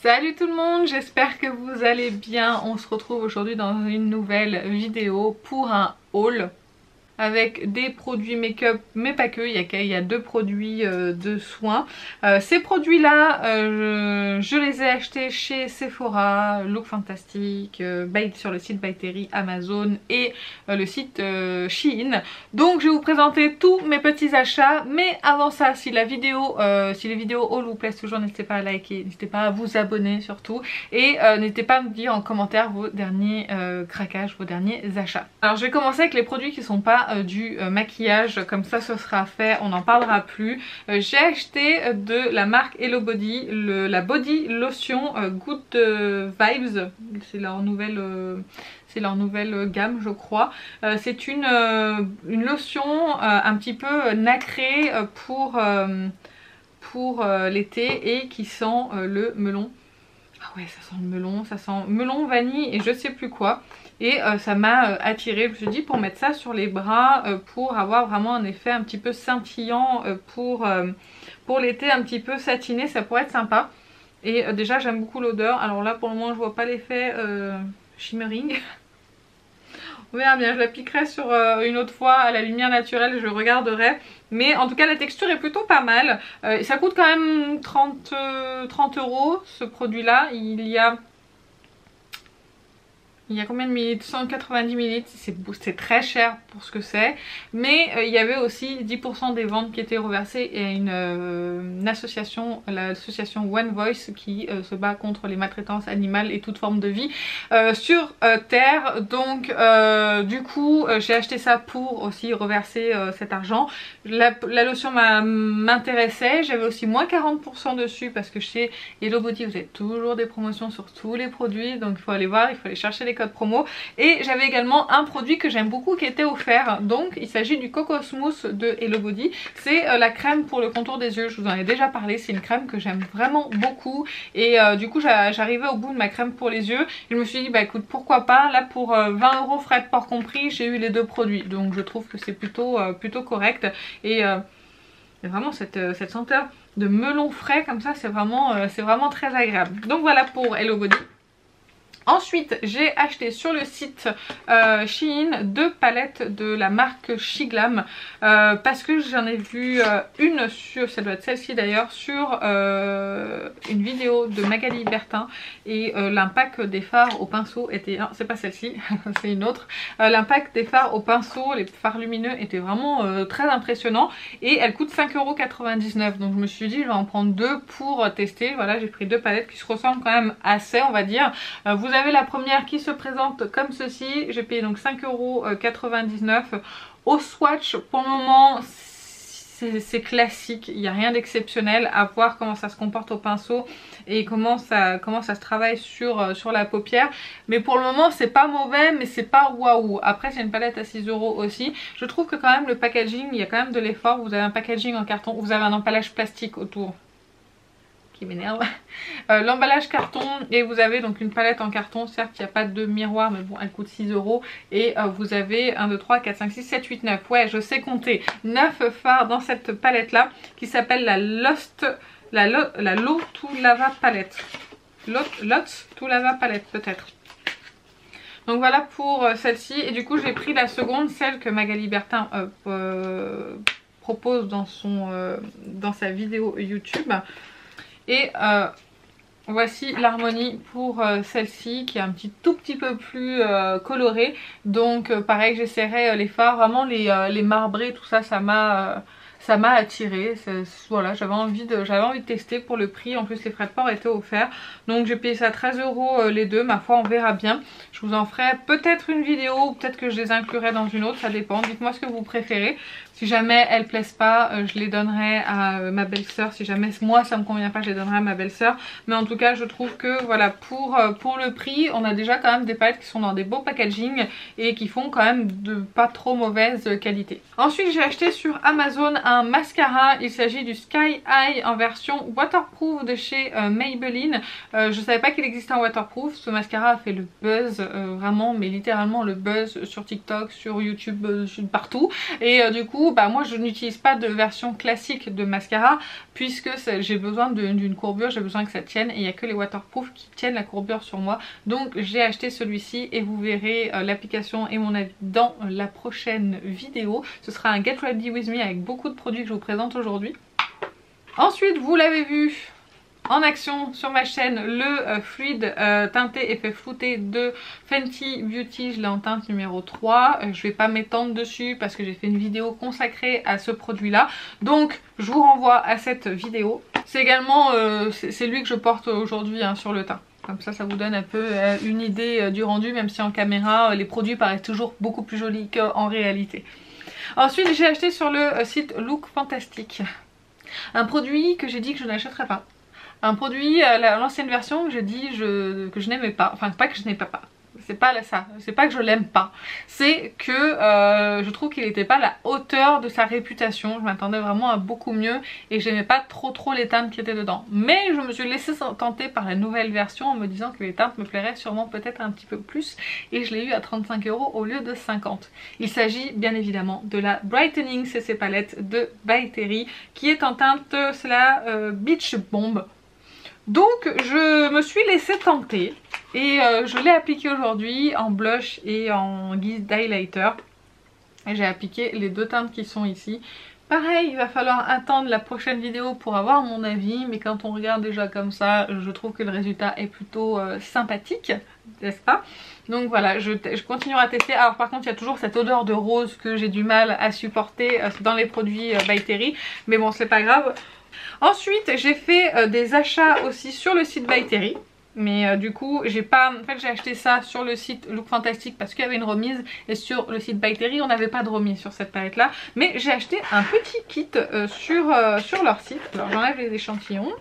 Salut tout le monde, j'espère que vous allez bien. On se retrouve aujourd'hui dans une nouvelle vidéo pour un haul avec des produits make-up, mais pas que, il y a deux produits de soins. Ces produits-là, je les ai achetés chez Sephora, Look Fantastic, sur le site By Terry, Amazon et le site Shein. Donc je vais vous présenter tous mes petits achats, mais avant ça, si les vidéos haul vous plaisent toujours, n'hésitez pas à liker, n'hésitez pas à vous abonner surtout, et n'hésitez pas à me dire en commentaire vos derniers craquages, vos derniers achats. Alors je vais commencer avec les produits qui sont pas du maquillage, comme ça ce sera fait, on n'en parlera plus. J'ai acheté de la marque Hello Body la body lotion Good Vibes, c'est leur nouvelle gamme je crois. C'est une lotion un petit peu nacrée pour l'été et qui sent le melon. Ah ouais, ça sent le melon, ça sent melon, vanille et je sais plus quoi. Et ça m'a attirée, je me suis dit pour mettre ça sur les bras, pour avoir vraiment un effet un petit peu scintillant, pour l'été un petit peu satiné, ça pourrait être sympa. Et déjà j'aime beaucoup l'odeur, alors là pour le moment je vois pas l'effet shimmering. On verra bien, je l'appliquerai sur une autre fois à la lumière naturelle, je regarderai. Mais en tout cas la texture est plutôt pas mal. Et ça coûte quand même 30 € ce produit là. Il y a combien de millilitres? 190 millilitres, c'est très cher pour ce que c'est. Mais il y avait aussi 10% des ventes qui étaient reversées et une association, l'association One Voice, qui se bat contre les maltraitances animales et toute forme de vie sur Terre. Donc du coup j'ai acheté ça pour aussi reverser cet argent. La lotion m'intéressait, j'avais aussi moins 40% dessus parce que chez Hello Body vous avez toujours des promotions sur tous les produits. Donc il faut aller voir, il faut aller chercher les codes promo. Et j'avais également un produit que j'aime beaucoup qui était offert. Donc il s'agit du Coco Smooth de Hello Body. C'est la crème pour le contour des yeux, je vous en ai déjà parlé. C'est une crème que j'aime vraiment beaucoup. Et du coup j'arrivais au bout de ma crème pour les yeux. Et je me suis dit bah écoute pourquoi pas. Là pour 20 € frais de port compris, j'ai eu les deux produits. Donc je trouve que c'est plutôt correct. Et vraiment cette senteur de melon frais comme ça, c'est vraiment très agréable. Donc voilà pour Hello Body. Ensuite j'ai acheté sur le site Shein deux palettes de la marque Shiglam parce que j'en ai vu une sur, ça doit être celle-ci d'ailleurs, sur une vidéo de Magali Bertin, et l'impact des fards au pinceau était, non c'est pas celle-ci c'est une autre, l'impact des fards au pinceau, les fards lumineux était vraiment très impressionnant, et elle coûte 5,99 €. Donc je me suis dit je vais en prendre deux pour tester. Voilà, j'ai pris deux palettes qui se ressemblent quand même assez, on va dire. Vous avez la première qui se présente comme ceci, j'ai payé donc 5,99 € au swatch. Pour le moment c'est classique, il n'y a rien d'exceptionnel, à voir comment ça se comporte au pinceau et comment ça se travaille sur la paupière. Mais pour le moment c'est pas mauvais, mais c'est pas waouh. Après c'est une palette à 6 € aussi. Je trouve que quand même le packaging, il y a quand même de l'effort. Vous avez un packaging en carton, vous avez un emballage plastique autour qui m'énerve, l'emballage carton, et vous avez donc une palette en carton. Certes il n'y a pas de miroir, mais bon elle coûte 6 €, et vous avez 1, 2, 3, 4, 5, 6, 7, 8, 9, ouais je sais compter, 9 fards dans cette palette là qui s'appelle la Lost to Lava Palette, Lots to Lava Palette peut-être. Donc voilà pour celle-ci, et du coup j'ai pris la seconde, celle que Magali Bertin propose dans sa vidéo YouTube. Et voici l'harmonie pour celle-ci qui est un tout petit peu plus colorée. Donc pareil, j'essaierai les fards, vraiment les marbrés, tout ça, ça m'a attiré. Voilà, j'avais envie de tester pour le prix. En plus les frais de port étaient offerts. Donc j'ai payé ça 13 € les deux. Ma foi on verra bien. Je vous en ferai peut-être une vidéo, ou peut-être que je les inclurai dans une autre, ça dépend. Dites-moi ce que vous préférez. Si jamais elles plaisent pas, je les donnerai à ma belle-sœur. Si jamais moi ça me convient pas, je les donnerai à ma belle-sœur. Mais en tout cas je trouve que voilà, pour le prix, on a déjà quand même des palettes qui sont dans des beaux packaging et qui font quand même de pas trop mauvaise qualité. Ensuite j'ai acheté sur Amazon un mascara. Il s'agit du Sky High en version waterproof de chez Maybelline. Je savais pas qu'il existait en waterproof. Ce mascara a fait le buzz, vraiment, mais littéralement le buzz sur TikTok, sur YouTube, partout. Et du coup coup bah moi je n'utilise pas de version classique de mascara puisque j'ai besoin d'une courbure, j'ai besoin que ça tienne et il n'y a que les waterproof qui tiennent la courbure sur moi. Donc j'ai acheté celui-ci et vous verrez l'application et mon avis dans la prochaine vidéo. Ce sera un Get Ready With Me avec beaucoup de produits que je vous présente aujourd'hui. Ensuite vous l'avez vu en action sur ma chaîne, le fluide teinté effet flouté de Fenty Beauty, je l'ai en teinte numéro 3. Je vais pas m'étendre dessus parce que j'ai fait une vidéo consacrée à ce produit là, donc je vous renvoie à cette vidéo. C'est également c'est lui que je porte aujourd'hui hein, sur le teint. Comme ça vous donne un peu une idée du rendu, même si en caméra les produits paraissent toujours beaucoup plus jolis qu'en réalité. Ensuite j'ai acheté sur le site Look Fantastic un produit que j'ai dit que je n'achèterais pas. Un produit, l'ancienne version que j'ai dit que je n'aimais pas. Enfin pas que je n'aimais pas. C'est pas ça. C'est pas que je l'aime pas. C'est que je trouve qu'il n'était pas à la hauteur de sa réputation. Je m'attendais vraiment à beaucoup mieux. Et j'aimais pas trop les teintes qui étaient dedans. Mais je me suis laissée tenter par la nouvelle version en me disant que les teintes me plairaient sûrement peut-être un petit peu plus. Et je l'ai eu à 35 € au lieu de 50. Il s'agit bien évidemment de la Brightening CC Palette de By Terry qui est en teinte, c'est la Beach Bomb. Donc je me suis laissée tenter et je l'ai appliqué aujourd'hui en blush et en guise d'highlighter. J'ai appliqué les deux teintes qui sont ici. Pareil, il va falloir attendre la prochaine vidéo pour avoir mon avis, mais quand on regarde déjà comme ça, je trouve que le résultat est plutôt sympathique, n'est-ce pas? Donc voilà, je continuerai à tester. Alors par contre, il y a toujours cette odeur de rose que j'ai du mal à supporter dans les produits By Terry, mais bon, c'est pas grave. Ensuite j'ai fait des achats aussi sur le site By Terry. Mais du coup j'ai pas, en fait j'ai acheté ça sur le site Look Fantastic parce qu'il y avait une remise. Et sur le site By Terry on n'avait pas de remise sur cette palette là. Mais j'ai acheté un petit kit sur leur site. Alors j'enlève les échantillons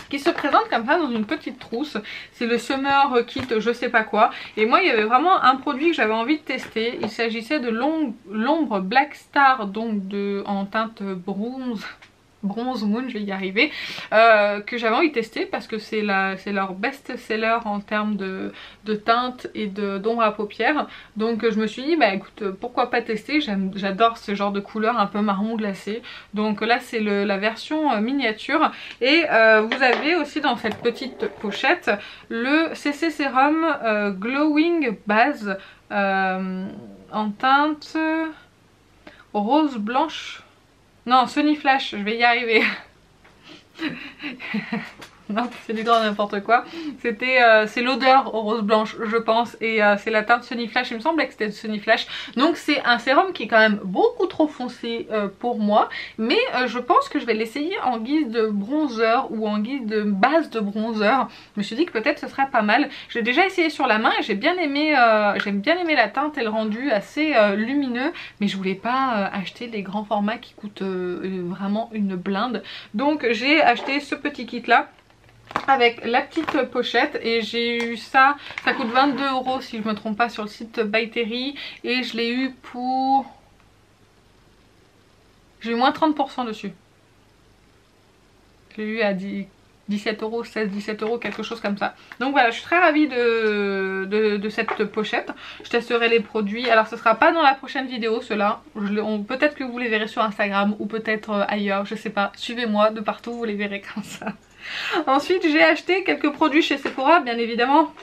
qui se présente comme ça dans une petite trousse. C'est le Summer Kit je sais pas quoi. Et moi il y avait vraiment un produit que j'avais envie de tester. Il s'agissait de l'ombre Black Star, donc en teinte Bronze Moon, je vais y arriver, que j'avais envie de tester parce que c'est leur best-seller en termes de teinte et d'ombre à paupières. Donc je me suis dit bah écoute, pourquoi pas tester, j'adore ce genre de couleur un peu marron glacé. Donc là c'est la version miniature. Et vous avez aussi dans cette petite pochette le CC Serum Glowing Base en teinte rose blanche. Non, Sony Flash, je vais y arriver. Non, c'est du grand n'importe quoi. C'est l'odeur rose blanche je pense. Et c'est la teinte Sony Flash, il me semblait que c'était Sony Flash. Donc c'est un sérum qui est quand même beaucoup trop foncé pour moi. Mais je pense que je vais l'essayer en guise de bronzer ou en guise de base de bronzer. Je me suis dit que peut-être ce serait pas mal. J'ai déjà essayé sur la main et j'ai bien aimé la teinte et le rendu assez lumineux. Mais je voulais pas acheter les grands formats qui coûtent vraiment une blinde. Donc j'ai acheté ce petit kit là avec la petite pochette et j'ai eu ça coûte 22 € si je me trompe pas sur le site By Terry et je l'ai eu pour... j'ai eu moins 30% dessus. Je l'ai eu à 17 €, 16-17 €, quelque chose comme ça. Donc voilà, je suis très ravie de cette pochette. Je testerai les produits. Alors ce sera pas dans la prochaine vidéo ceux-là. Peut-être que vous les verrez sur Instagram ou peut-être ailleurs, je sais pas. Suivez-moi de partout, vous les verrez comme ça. Ensuite j'ai acheté quelques produits chez Sephora bien évidemment.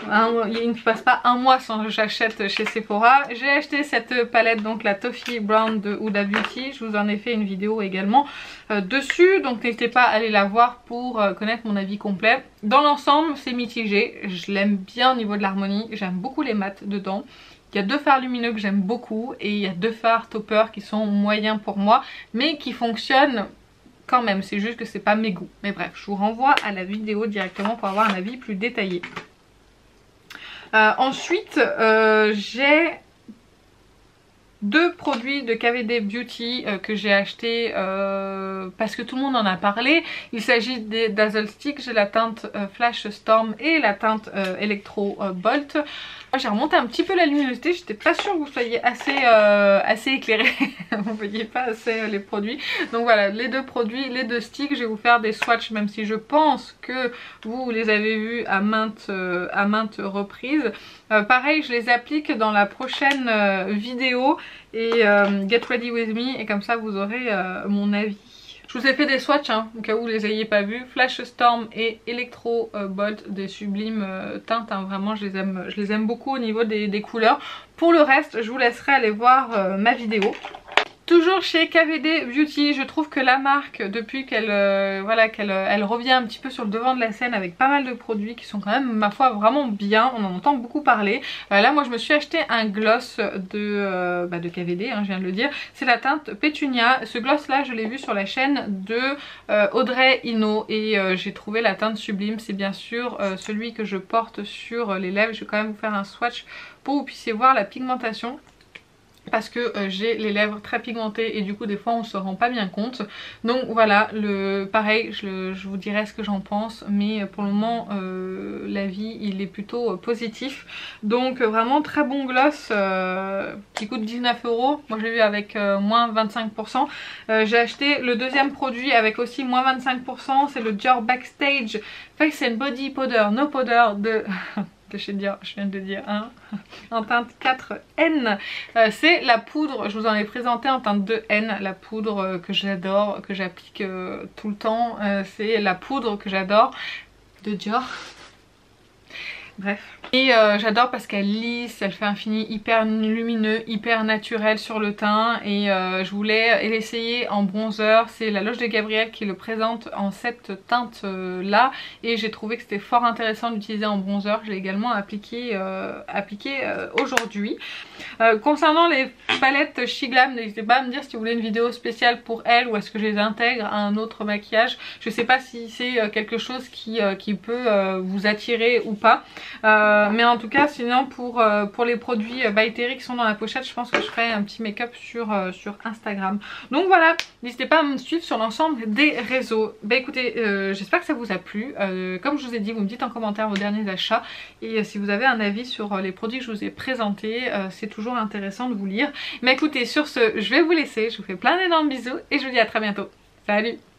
Il ne passe pas un mois sans que j'achète chez Sephora. J'ai acheté cette palette, donc la Toffee Brown de Huda Beauty. Je vous en ai fait une vidéo également dessus. Donc n'hésitez pas à aller la voir pour connaître mon avis complet. Dans l'ensemble c'est mitigé. Je l'aime bien au niveau de l'harmonie. J'aime beaucoup les mats dedans. Il y a deux fards lumineux que j'aime beaucoup. Et il y a deux fards topper qui sont moyens pour moi. Mais qui fonctionnent quand même. C'est juste que c'est pas mes goûts. Mais bref, je vous renvoie à la vidéo directement pour avoir un avis plus détaillé. Ensuite j'ai deux produits de KVD Beauty que j'ai acheté parce que tout le monde en a parlé. Il s'agit des Dazzle Stick. J'ai la teinte Flash Storm et la teinte Electro Bolt. J'ai remonté un petit peu la luminosité, j'étais pas sûre que vous soyez assez éclairé, vous voyez pas assez les produits. Donc voilà, les deux produits, les deux sticks, je vais vous faire des swatchs même si je pense que vous les avez vus à maintes reprises. Pareil, je les applique dans la prochaine vidéo et Get Ready With Me, et comme ça vous aurez mon avis. Je vous ai fait des swatchs hein, au cas où vous les ayez pas vus. Flash Storm et Electro Bolt, des sublimes teintes, hein. Vraiment je les aime beaucoup au niveau des couleurs. Pour le reste je vous laisserai aller voir ma vidéo. Toujours chez KVD Beauty, je trouve que la marque, depuis qu'elle elle revient un petit peu sur le devant de la scène avec pas mal de produits qui sont quand même, ma foi, vraiment bien, on en entend beaucoup parler. Là moi je me suis acheté un gloss de KVD, hein, je viens de le dire, c'est la teinte Pétunia. Ce gloss là je l'ai vu sur la chaîne de Audrey Ino et j'ai trouvé la teinte sublime. C'est bien sûr celui que je porte sur les lèvres. Je vais quand même vous faire un swatch pour que vous puissiez voir la pigmentation, parce que j'ai les lèvres très pigmentées et du coup des fois on se rend pas bien compte. Donc voilà, pareil je vous dirai ce que j'en pense, mais pour le moment l'avis il est plutôt positif. Donc vraiment très bon gloss qui coûte 19 €. Moi je l'ai eu avec moins 25%. J'ai acheté le deuxième produit avec aussi moins 25%, c'est le Dior Backstage Face and Body Powder No Powder de... je viens de dire hein, en teinte 4N. C'est la poudre, je vous en ai présenté en teinte 2N, la poudre que j'adore, que j'applique tout le temps. C'est la poudre que j'adore de Dior. Bref. Et j'adore parce qu'elle lisse, elle fait un fini hyper lumineux, hyper naturel sur le teint. Et je voulais l'essayer en bronzer. C'est la Loge de Gabriel qui le présente en cette teinte là. Et j'ai trouvé que c'était fort intéressant d'utiliser en bronzer. Je l'ai également appliqué aujourd'hui. Concernant les palettes Shiglam, n'hésitez pas à me dire si vous voulez une vidéo spéciale pour elles ou est-ce que je les intègre à un autre maquillage. Je sais pas si c'est quelque chose qui peut vous attirer ou pas. Mais en tout cas sinon pour les produits by Terry qui sont dans la pochette, je pense que je ferai un petit make-up sur Instagram. Donc voilà, n'hésitez pas à me suivre sur l'ensemble des réseaux. Bah écoutez, j'espère que ça vous a plu. Comme je vous ai dit, vous me dites en commentaire vos derniers achats, et si vous avez un avis sur les produits que je vous ai présentés, c'est toujours intéressant de vous lire. Mais écoutez, sur ce, je vais vous laisser, je vous fais plein d'énormes bisous et je vous dis à très bientôt. Salut!